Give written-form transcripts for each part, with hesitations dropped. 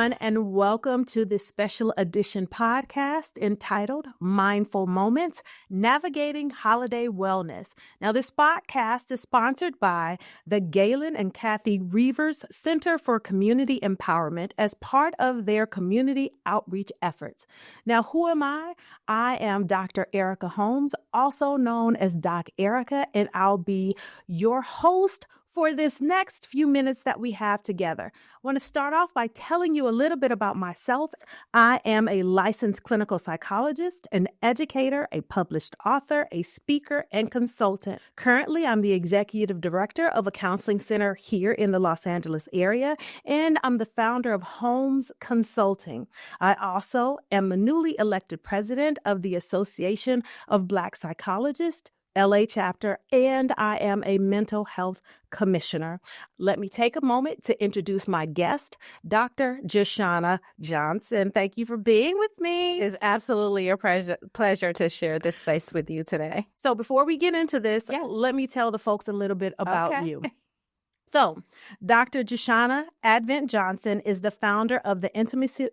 everyone, and welcome to this special edition podcast entitled Mindful Moments, Navigating Holiday Wellness. Now, this podcast is sponsored by the Galen and Kathy Reavers Center for Community Empowerment as part of their community outreach efforts. Now, who am I? I am Dr. Erica Holmes, also known as Doc Erica, and I'll be your host for this next few minutes that we have together. I want to start off by telling you a little bit about myself. I am a licensed clinical psychologist, an educator, a published author, a speaker, and consultant. Currently, I'm the executive director of a counseling center here in the Los Angeles area, and I'm the founder of Holmes Consulting. I also am the newly elected president of the Association of Black Psychologists, LA chapter, and I am a mental health commissioner. Let me take a moment to introduce my guest, Dr. Joshana Johnson. Thank you for being with me. It's absolutely a pleasure to share this space with you today. So before we get into this, let me tell the folks a little bit about you. So, Dr. Joshana Advent Johnson is the founder of the Intimacy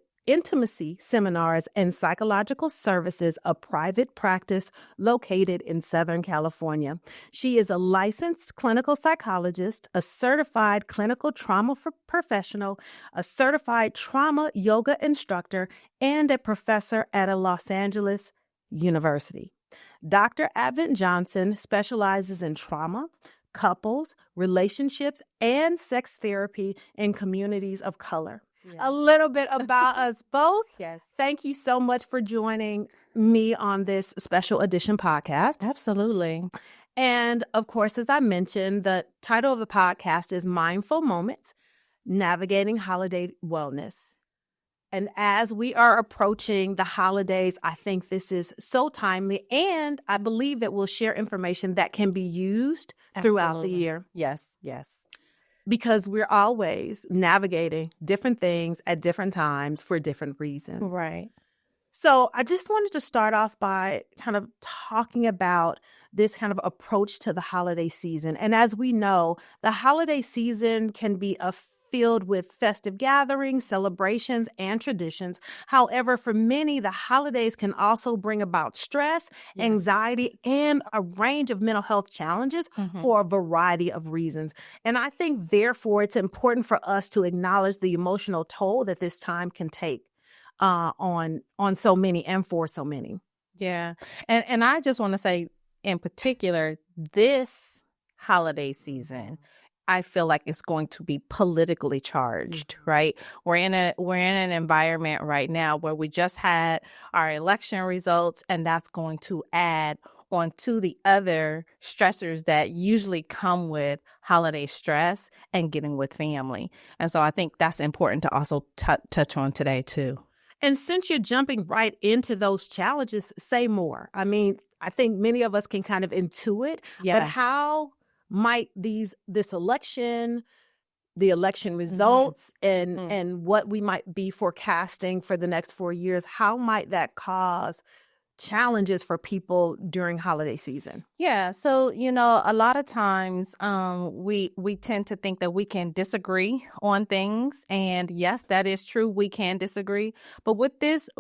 Seminars and Psychological Services, a private practice located in Southern California. She is a licensed clinical psychologist, a certified clinical trauma professional, a certified trauma yoga instructor, and a professor at a Los Angeles university. Dr. Advent Johnson specializes in trauma, couples, relationships, and sex therapy in communities of color. A little bit about us both. Yes. Thank you so much for joining me on this special edition podcast. Absolutely. And of course, as I mentioned, the title of the podcast is Mindful Moments, Navigating Holiday Wellness. And as we are approaching the holidays, I think this is so timely, and I believe that we'll share information that can be used throughout the year. Yes, yes. Because we're always navigating different things at different times for different reasons. Right. So I just wanted to start off by kind of talking about this kind of approach to the holiday season. And as we know, the holiday season can be filled with festive gatherings, celebrations, and traditions. However, for many, the holidays can also bring about stress, anxiety, and a range of mental health challenges for a variety of reasons. And I think, therefore, it's important for us to acknowledge the emotional toll that this time can take on so many and for so many. Yeah. And I just want to say, in particular, this holiday season, I feel like it's going to be politically charged, right? We're in an environment right now where we just had our election results, and that's going to add on to the other stressors that usually come with holiday stress and getting with family. And so I think that's important to also touch on today too. And since you're jumping right into those challenges, say more. I mean, I think many of us can kind of intuit, but how might this election, the election results, and what we might be forecasting for the next 4 years, how might that cause challenges for people during holiday season? Yeah. So, a lot of times we tend to think that we can disagree on things. And yes, that is true. We can disagree. But with this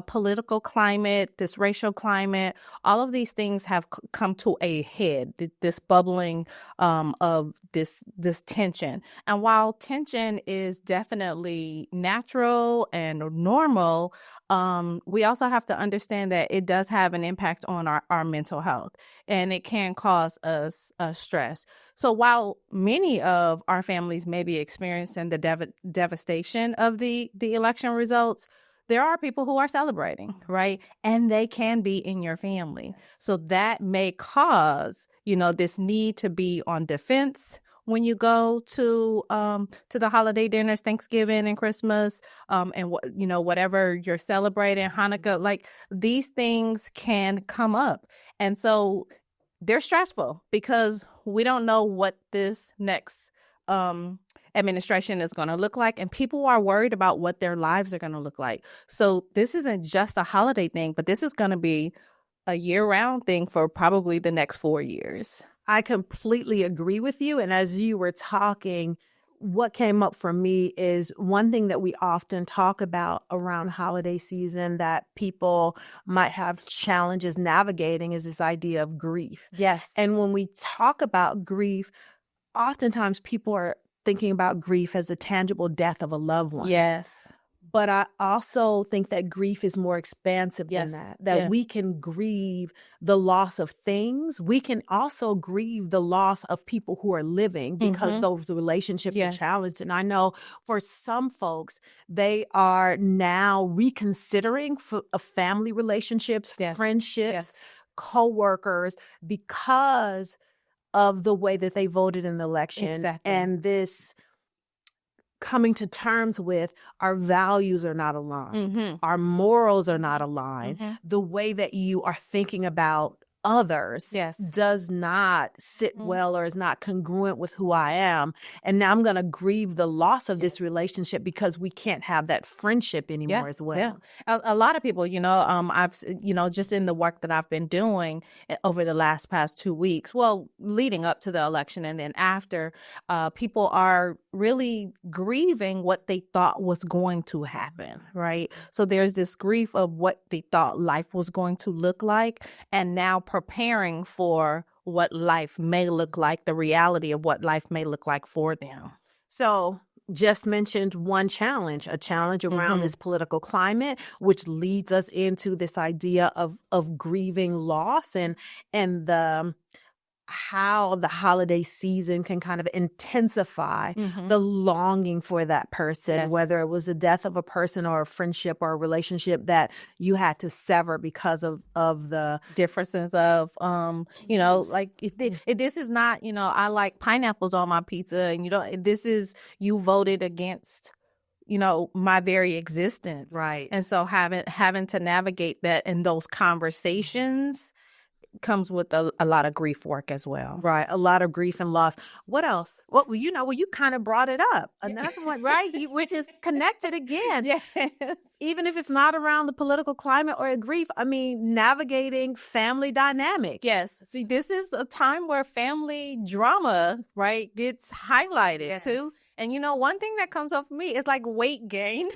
political climate, this racial climate, all of these things have come to a head, this bubbling of this tension. And while tension is definitely natural and normal, we also have to understand that it does have an impact on our mental health, and it can cause us stress. So while many of our families may be experiencing the devastation of the election results, there are people who are celebrating, right? And they can be in your family. So that may cause, this need to be on defense when you go to the holiday dinners, Thanksgiving and Christmas, and whatever you're celebrating, Hanukkah, like these things can come up. And so they're stressful because we don't know what this next administration is going to look like, and people are worried about what their lives are going to look like. So this isn't just a holiday thing, but this is going to be a year-round thing for probably the next 4 years. I completely agree with you. And as you were talking, what came up for me is one thing that we often talk about around holiday season that people might have challenges navigating is this idea of grief. Yes. And when we talk about grief, oftentimes people are thinking about grief as a tangible death of a loved one. Yes. But I also think that grief is more expansive Yes. than that Yeah. we can grieve the loss of things. We can also grieve the loss of people who are living because those relationships Yes. are challenged. And I know for some folks, they are now reconsidering family relationships, Yes. friendships, Yes. co-workers, because of the way that they voted in the election. Exactly. And this coming to terms with our values are not aligned. Our morals are not aligned. The way that you are thinking about others Yes. does not sit well or is not congruent with who I am. And now I'm going to grieve the loss of this relationship because we can't have that friendship anymore as well. Yeah. A lot of people, I've, just in the work that I've been doing over the past 2 weeks, well, leading up to the election and then after, people are really grieving what they thought was going to happen, right? So there's this grief of what they thought life was going to look like, and now preparing for what life may look like, the reality of what life may look like for them. So just mentioned one challenge, a challenge around this political climate, which leads us into this idea of grieving loss and the how the holiday season can kind of intensify the longing for that person, whether it was the death of a person or a friendship or a relationship that you had to sever because of the differences of, like this is not, I like pineapples on my pizza, and this is, you voted against, my very existence. Right. And so having to navigate that in those conversations comes with a lot of grief work as well. Right. A lot of grief and loss. What else? Well, you kind of brought it up. Another one, right? Which is connected again. Yes. Even if it's not around the political climate or grief, I mean, navigating family dynamics. Yes. See, this is a time where family drama, right, gets highlighted too. And one thing that comes up for me is like weight gain.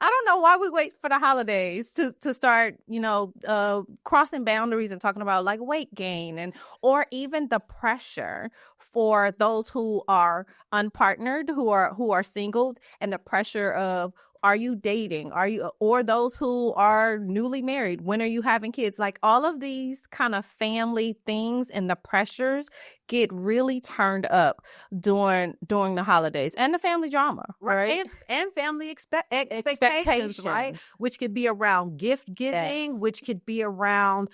I don't know why we wait for the holidays to start, crossing boundaries and talking about like weight gain or even the pressure for those who are unpartnered, who are single, and the pressure of, are you dating? Or those who are newly married? When are you having kids? Like all of these kind of family things and the pressures get really turned up during the holidays and the family drama, right? And family expectations, right? Which could be around gift giving, which could be around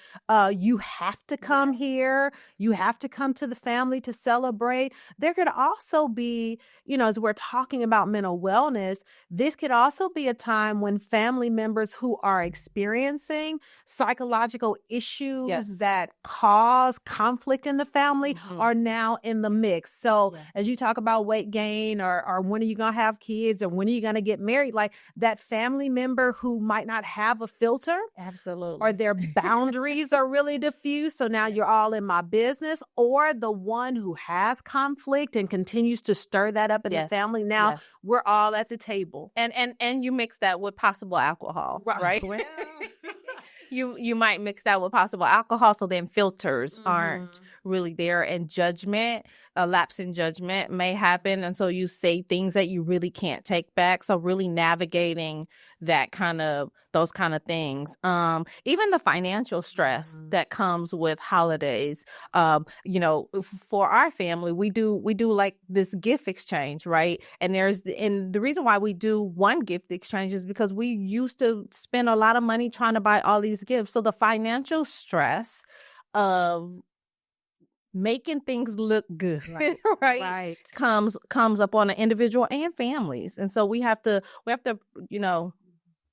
you have to come here, you have to come to the family to celebrate. There could also be, as we're talking about mental wellness, this could also be a time when family members who are experiencing psychological issues that cause conflict in the family are now in the mix. So as you talk about weight gain or when are you going to have kids or when are you going to get married, like that family member who might not have a filter. Absolutely. Or their boundaries are really diffuse. So now you're all in my business, or the one who has conflict and continues to stir that up in the family. Now we're all at the table. And you mix that with possible alcohol, right? Well. You might mix that with possible alcohol, so then filters aren't really there, and judgment, a lapse in judgment may happen, and so you say things that you really can't take back. So really navigating those kind of things. Even the financial stress that comes with holidays. For our family, we do like this gift exchange, right? And the reason why we do one gift exchange is because we used to spend a lot of money trying to buy all these gifts. So the financial stress of making things look good, right? Comes up on an individual and families. And so we have to,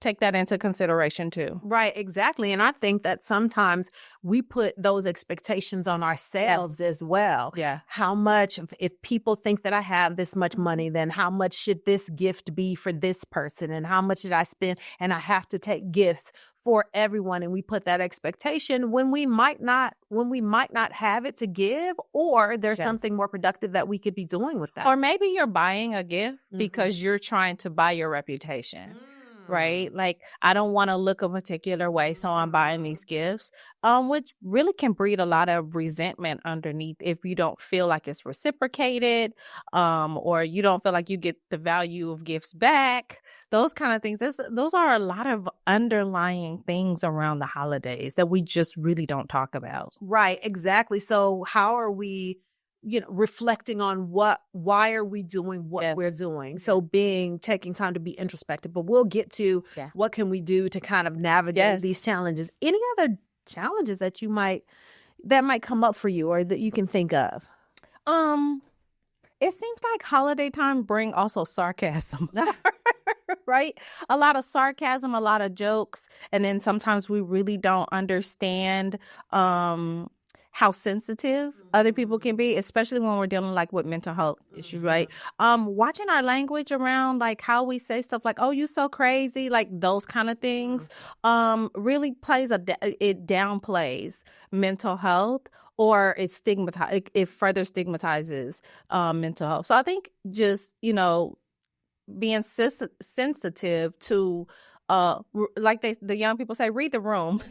take that into consideration too. Right, exactly. And I think that sometimes we put those expectations on ourselves as well. Yeah. How much, if people think that I have this much money, then how much should this gift be for this person? And how much did I spend? And I have to take gifts for everyone. And we put that expectation when we might not have it to give, or there's something more productive that we could be doing with that. Or maybe you're buying a gift because you're trying to buy your reputation. Right? Like, I don't want to look a particular way, so I'm buying these gifts, which really can breed a lot of resentment underneath if you don't feel like it's reciprocated, or you don't feel like you get the value of gifts back. Those kind of things. Those are a lot of underlying things around the holidays that we just really don't talk about. Right, exactly. So how are we reflecting on why are we doing what we're doing? So taking time to be introspective, but we'll get to what can we do to kind of navigate these challenges. Any other challenges that might come up for you or that you can think of? It seems like holiday time bring also sarcasm, right? A lot of sarcasm, a lot of jokes. And then sometimes we really don't understand, how sensitive other people can be, especially when we're dealing like with mental health issues, right? Watching our language around like how we say stuff like, oh, you so crazy, like those kind of things, really it downplays mental health, or it further stigmatizes mental health. So I think just, being sensitive to like the young people say, read the room.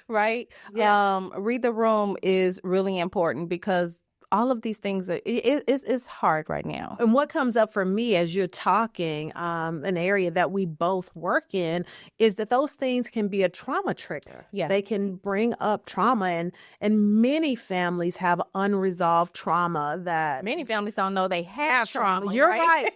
Right? Read the room is really important because all of these things it's hard right now. And what comes up for me as you're talking, an area that we both work in, is that those things can be a trauma trigger. Yeah. They can bring up trauma, and many families have unresolved trauma that many families don't know they have trauma. You're right.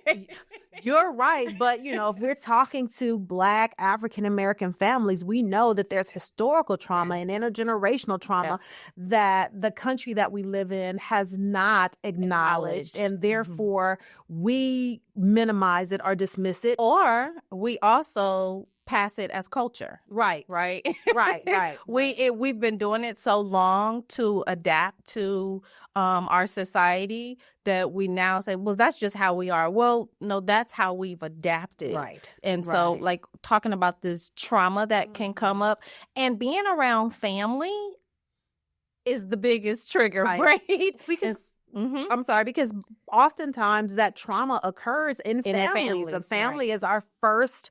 You're right. But, if we're talking to Black African-American families, we know that there's historical trauma and intergenerational trauma that the country that we live in has not acknowledged. And therefore, we minimize it or dismiss it. Or we also pass it as culture. Right. Right. Right. We've been doing it so long to adapt to our society that we now say, well, that's just how we are. Well, no, that's how we've adapted. Right. And so like talking about this trauma that can come up, and being around family is the biggest trigger, right? Because I'm sorry, because oftentimes that trauma occurs in families. The family is our first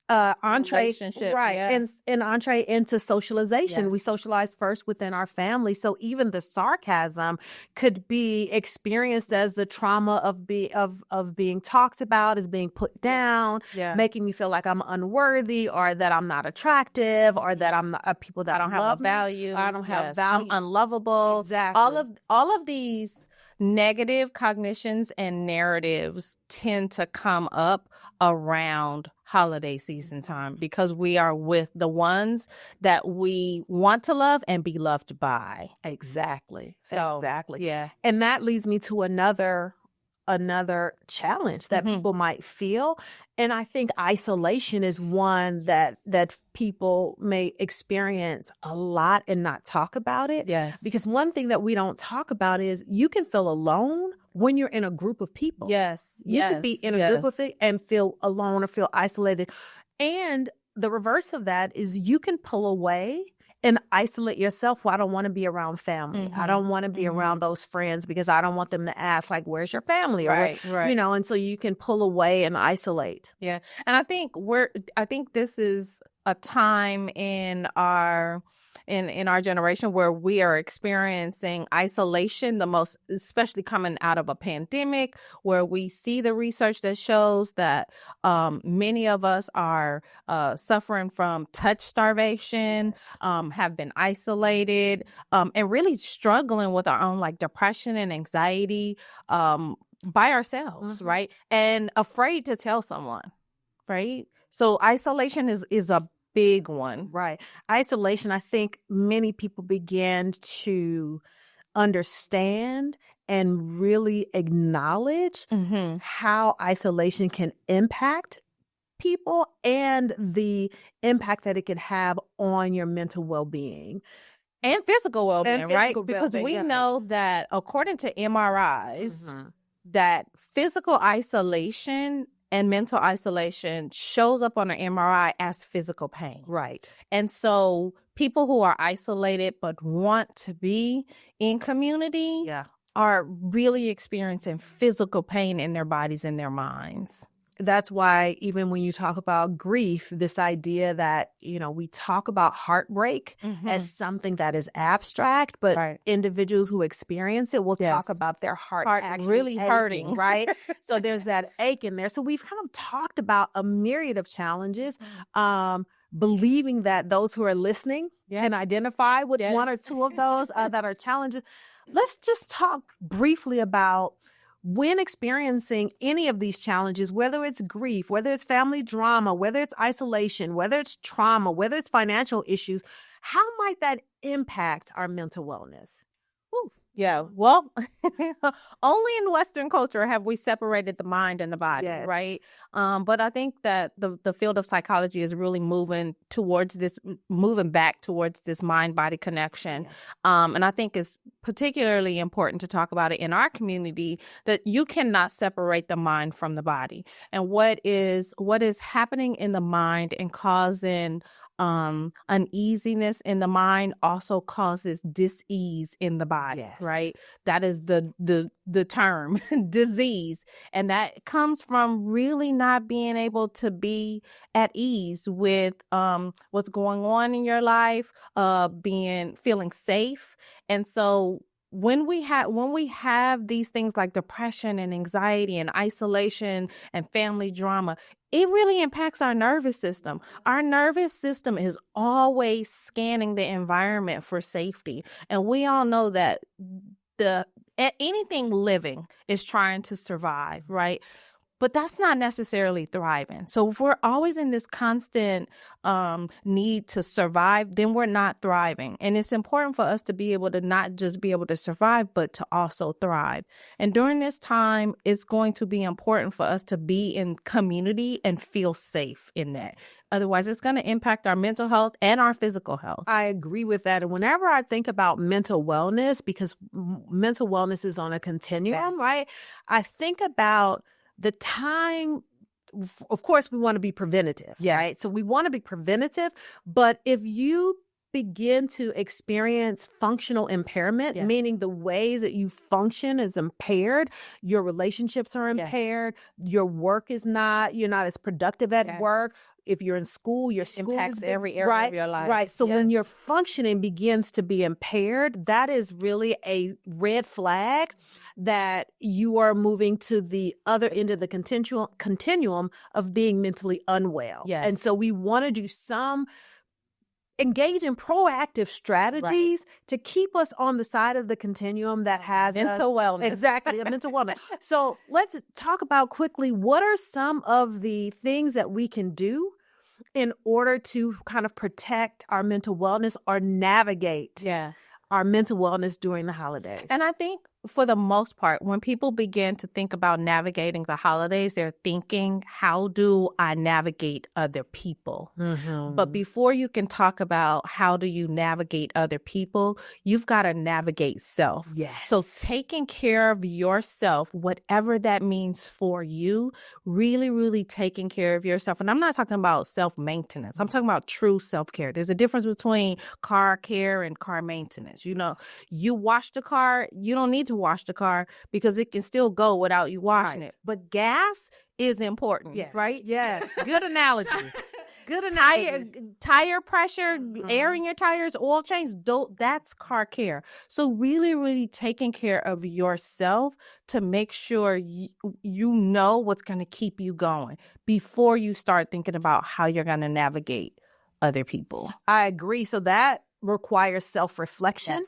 entree, relationship, and entree into socialization. We socialize first within our family. So even the sarcasm could be experienced as the trauma of being talked about, as being put down, making me feel like I'm unworthy, or that I'm not attractive, or that I'm not people that I don't have a value. I don't have value. I'm unlovable. Exactly. All of these negative cognitions and narratives tend to come up around holiday season time because we are with the ones that we want to love and be loved by. Exactly. Yeah. And that leads me to another challenge that people might feel. And I think isolation is one that people may experience a lot and not talk about it. Yes. Because one thing that we don't talk about is you can feel alone when you're in a group of people. Yes. You could be in a group of it and feel alone or feel isolated. And the reverse of that is you can pull away and isolate yourself. Well, I don't want to be around family. I don't want to be around those friends because I don't want them to ask, like, where's your family? Or, right. And so you can pull away and isolate. Yeah. And I think this is a time in our generation where we are experiencing isolation the most, especially coming out of a pandemic, where we see the research that shows that many of us are suffering from touch starvation, have been isolated, and really struggling with our own like depression and anxiety by ourselves, right? And afraid to tell someone, right? So isolation is a big one. Right. Isolation, I think many people began to understand and really acknowledge how isolation can impact people and the impact that it can have on your mental well-being. And physical well-being, right? physical Because well-being, we yeah. know that according to MRIs, Mhm. that physical isolation and mental isolation shows up on an MRI as physical pain. Right. And so people who are isolated but want to be in community Yeah. are really experiencing physical pain in their bodies and their minds. That's why even when you talk about grief, this idea that, we talk about heartbreak as something that is abstract, but Right. individuals who experience it will talk Yes. about their heart actually really aching, hurting. right? So there's that ache in there. So we've kind of talked about a myriad of challenges, believing that those who are listening can identify with one or two of those that are challenges. Let's just talk briefly about when experiencing any of these challenges, whether it's grief, whether it's family drama, whether it's isolation, whether it's trauma, whether it's financial issues, how might that impact our mental wellness? Whew. Yeah, well, only in Western culture have we separated the mind and the body, Yes. right? But I think that the field of psychology is really moving back towards this mind-body connection. And I think it's particularly important to talk about it in our community, that you cannot separate the mind from the body. And what is happening in the mind and causing uneasiness in the mind also causes dis-ease in the body. Yes. Right? That is the term disease. And that comes from really not being able to be at ease with what's going on in your life, feeling safe. And so when we have these things like depression and anxiety and isolation and family drama, it really impacts our nervous system. Our nervous system is always scanning the environment for safety. And we all know that anything living is trying to survive, right? But that's not necessarily thriving. So if we're always in this constant need to survive, then we're not thriving. And it's important for us to be able to not just be able to survive, but to also thrive. And during this time, it's going to be important for us to be in community and feel safe in that. Otherwise, it's going to impact our mental health and our physical health. I agree with that. And whenever I think about mental wellness, because mental wellness is on a continuum, right? I think about the time. Of course, we want to be preventative, right? So we want to be preventative, but if you begin to experience functional impairment, meaning the ways that you function is impaired, your relationships are impaired, your work is not, you're not as productive at work. If you're in school, your school impacts is every area of your life. Right. So when your functioning begins to be impaired, that is really a red flag that you are moving to the other end of the continuum of being mentally unwell. And so we want to do engage in proactive strategies to keep us on the side of the continuum that has mental wellness. Exactly, mental wellness. So let's talk about quickly, what are some of the things that we can do in order to kind of protect our mental wellness or navigate our mental wellness during the holidays? And I think for the most part, when people begin to think about navigating the holidays, they're thinking, how do I navigate other people? But before you can talk about how do you navigate other people, you've got to navigate self. So taking care of yourself, whatever that means for you, really, really taking care of yourself. And I'm not talking about self-maintenance. I'm talking about true self-care. There's a difference between car care and car maintenance. You wash the car, you don't need to wash the car because it can still go without you washing it. But gas is important, right? Yes. Good analogy. Good analogy. Tire pressure, air in your tires, oil change, that's car care. So really, really taking care of yourself to make sure you know what's going to keep you going before you start thinking about how you're going to navigate other people. I agree. So that requires self-reflection.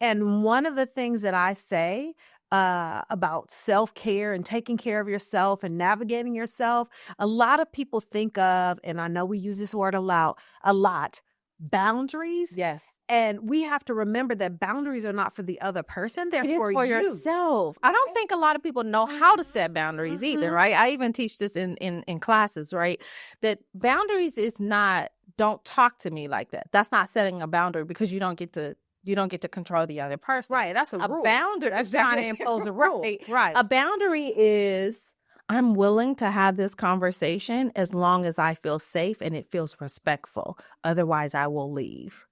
And one of the things that I say about self-care and taking care of yourself and navigating yourself, a lot of people think of, and I know we use this word a lot, boundaries. Yes. And we have to remember that boundaries are not for the other person. They're It is for you. yourself. I don't think a lot of people know how to set boundaries either, right? I even teach this in classes, right? That boundaries is not, don't talk to me like that. That's not setting a boundary, because you don't get to control the other person. Right. That's a rule. Boundary. That's trying to impose a rule. Right. A boundary is, I'm willing to have this conversation as long as I feel safe and it feels respectful. Otherwise, I will leave.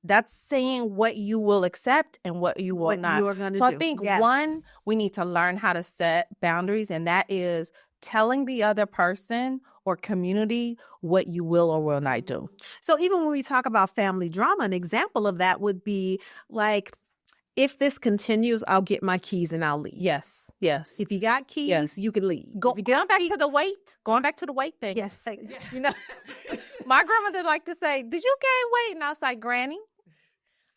That's saying what you will accept and what you will not. You are going to do. I think one, we need to learn how to set boundaries, and that is telling the other person or community what you will or will not do. So even when we talk about family drama, an example of that would be like, if this continues, I'll get my keys and I'll leave. Yes. Yes. If you got keys, you can leave. Going back to the weight thing. Yes. You know, my grandmother liked to say, "Did you gain weight?" And I was like, "Granny,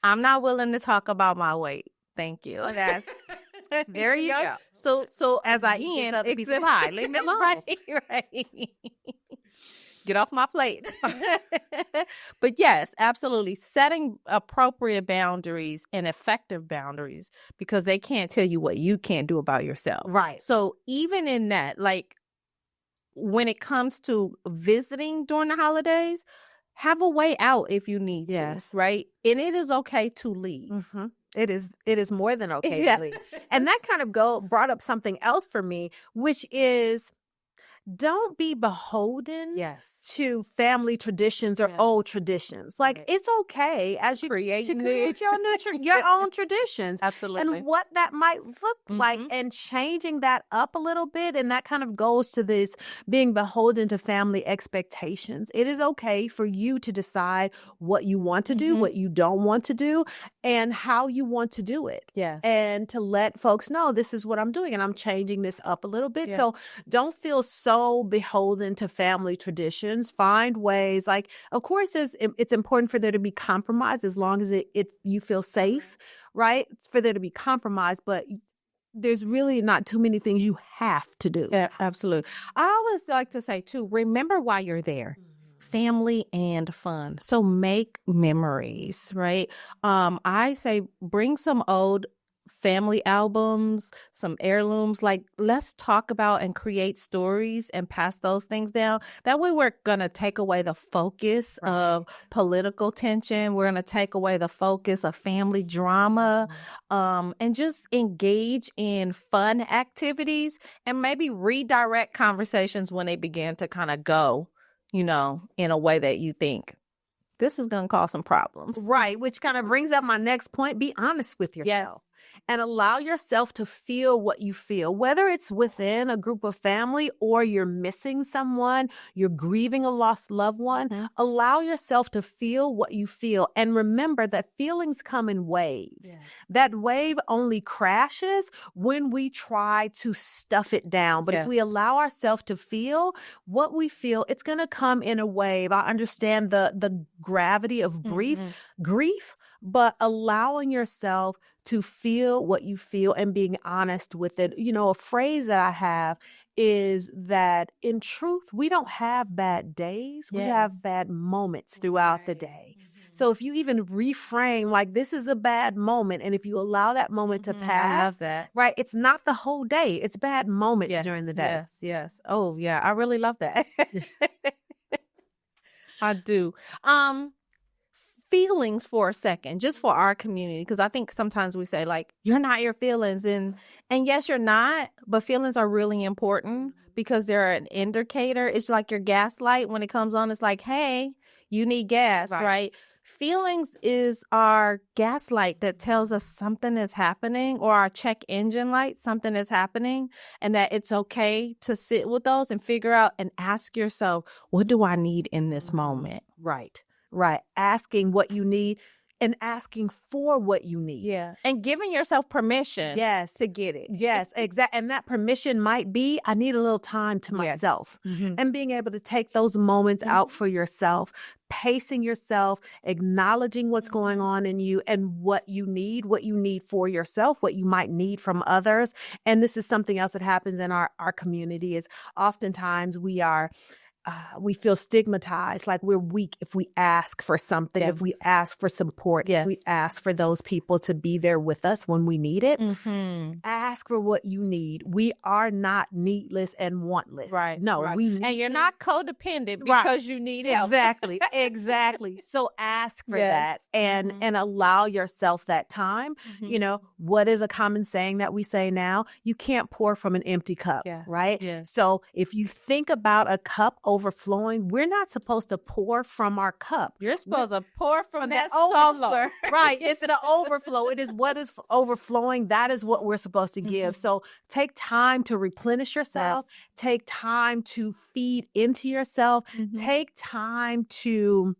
I'm not willing to talk about my weight. Thank you." That's there you go. So as I eat this other piece of pie, leave me alone. Right. Get off my plate. But yes, absolutely. Setting appropriate boundaries and effective boundaries, because they can't tell you what you can't do about yourself. Right. So even in that, like when it comes to visiting during the holidays, have a way out if you need to, right? And it is okay to leave. Mm-hmm. It is more than okay to leave. And that kind of brought up something else for me, which is, don't be beholden to family traditions or old traditions. Like, it's okay as you create your own traditions. Absolutely. And what that might look like, and changing that up a little bit. And that kind of goes to this being beholden to family expectations. It is okay for you to decide what you want to do, what you don't want to do, and how you want to do it. Yes. And to let folks know, this is what I'm doing and I'm changing this up a little bit. So don't feel so beholden to family traditions. Find ways, like, of course, it's important for there to be compromise as long as you feel safe, right? It's for there to be compromise, but there's really not too many things you have to do. Yeah, absolutely. I always like to say too, remember why you're there. Family and fun. So make memories, right? I say bring some old family albums, some heirlooms. Like, let's talk about and create stories and pass those things down. That way we're going to take away the focus of political tension. We're going to take away the focus of family drama, and just engage in fun activities and maybe redirect conversations when they begin to kind of go, in a way that you think, this is going to cause some problems. Right, which kind of brings up my next point. Be honest with yourself. And allow yourself to feel what you feel, whether it's within a group of family or you're missing someone, you're grieving a lost loved one. Allow yourself to feel what you feel. And remember that feelings come in waves. That wave only crashes when we try to stuff it down. But if we allow ourselves to feel what we feel, it's going to come in a wave. I understand the gravity of grief, but allowing yourself to feel what you feel and being honest with it. A phrase that I have is that in truth, we don't have bad days. We have bad moments throughout the day. So if you even reframe, like, this is a bad moment, and if you allow that moment to pass, I love that. Right? It's not the whole day. It's bad moments during the day. Yes. Oh, yeah. I really love that. I do. Feelings for a second, just for our community, because I think sometimes we say, like, you're not your feelings, and yes, you're not, but feelings are really important because they're an indicator. It's like your gas light. When it comes on, it's like, hey, you need gas, right? Feelings is our gas light that tells us something is happening, or our check engine light, something is happening, and that it's okay to sit with those and figure out and ask yourself, what do I need in this moment? Right. Asking what you need and asking for what you need. Yeah. And giving yourself permission to get it. Yes, exactly. And that permission might be, I need a little time to myself. And being able to take those moments out for yourself, pacing yourself, acknowledging what's going on in you and what you need for yourself, what you might need from others. And this is something else that happens in our community is oftentimes we are we feel stigmatized, like we're weak if we ask for something, if we Yes. ask for support, if we Yes. ask for those people to be there with us when we need it. Mm-hmm. Ask for what you need. We are not needless and wantless. Right. No, right. we need And you're things. not codependent Right. because you need help. Exactly. Exactly. So ask for Yes. that and allow yourself that time. You know, what is a common saying that we say now? You can't pour from an empty cup, Yes. right? Yes. So if you think about a cup overflowing, we're not supposed to pour from our cup. You're supposed to pour from that overflow. saucer. Right. It's an overflow. It is what is overflowing. That is what we're supposed to give. So take time to replenish yourself. Yes. Take time to feed into yourself. Take time to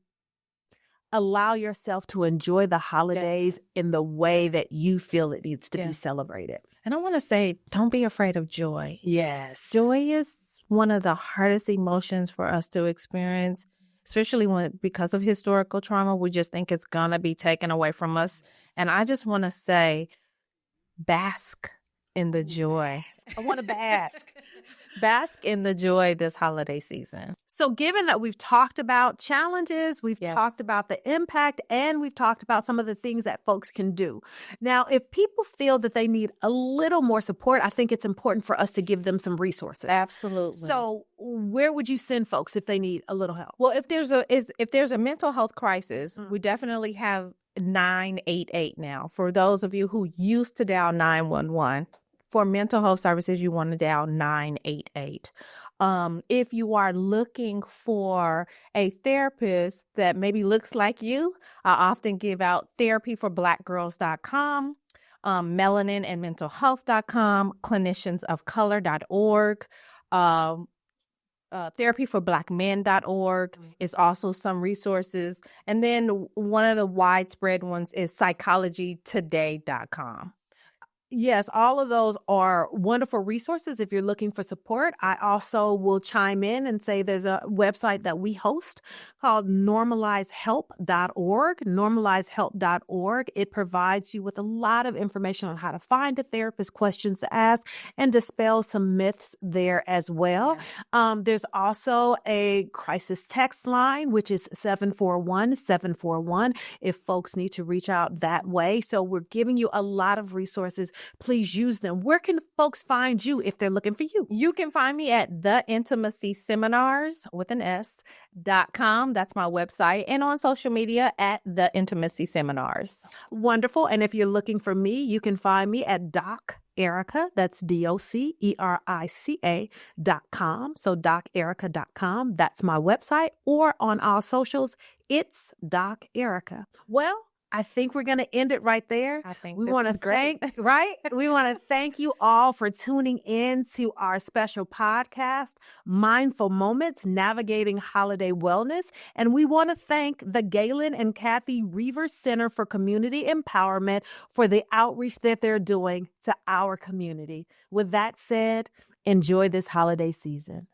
allow yourself to enjoy the holidays in the way that you feel it needs to be celebrated. And I want to say, don't be afraid of joy. Yes. Joy is one of the hardest emotions for us to experience, especially because of historical trauma. We just think it's going to be taken away from us. And I just want to say, bask in the joy. I want to bask. Bask in the joy this holiday season. So given that we've talked about challenges, we've talked about the impact, and we've talked about some of the things that folks can do. Now, if people feel that they need a little more support, I think it's important for us to give them some resources. Absolutely. So where would you send folks if they need a little help? Well, if there's a mental health crisis, we definitely have 988 now. For those of you who used to dial 911, for mental health services, you want to dial 988. If you are looking for a therapist that maybe looks like you, I often give out therapyforblackgirls.com, melaninandmentalhealth.com, cliniciansofcolor.org, therapyforblackmen.org is also some resources. And then one of the widespread ones is psychologytoday.com. Yes, all of those are wonderful resources if you're looking for support. I also will chime in and say there's a website that we host called normalizehelp.org, normalizehelp.org. It provides you with a lot of information on how to find a therapist, questions to ask, and dispel some myths there as well. There's also a crisis text line, which is 741-741 if folks need to reach out that way. So we're giving you a lot of resources. Please use them. Where can folks find you if they're looking for you? You can find me at theintimacyseminars.com. That's my website. And on social media at The Intimacy Seminars. Wonderful. And if you're looking for me, you can find me at Doc Erica, that's DocErica.com. So docerica.com, that's my website. Or on our socials, it's Doc Erica. Well, I think we're going to end it right there. I think we want to thank, right? We want to thank you all for tuning in to our special podcast, Mindful Moments, Navigating Holiday Wellness. And we want to thank the Galen and Kathy Reaver Center for Community Empowerment for the outreach that they're doing to our community. With that said, enjoy this holiday season.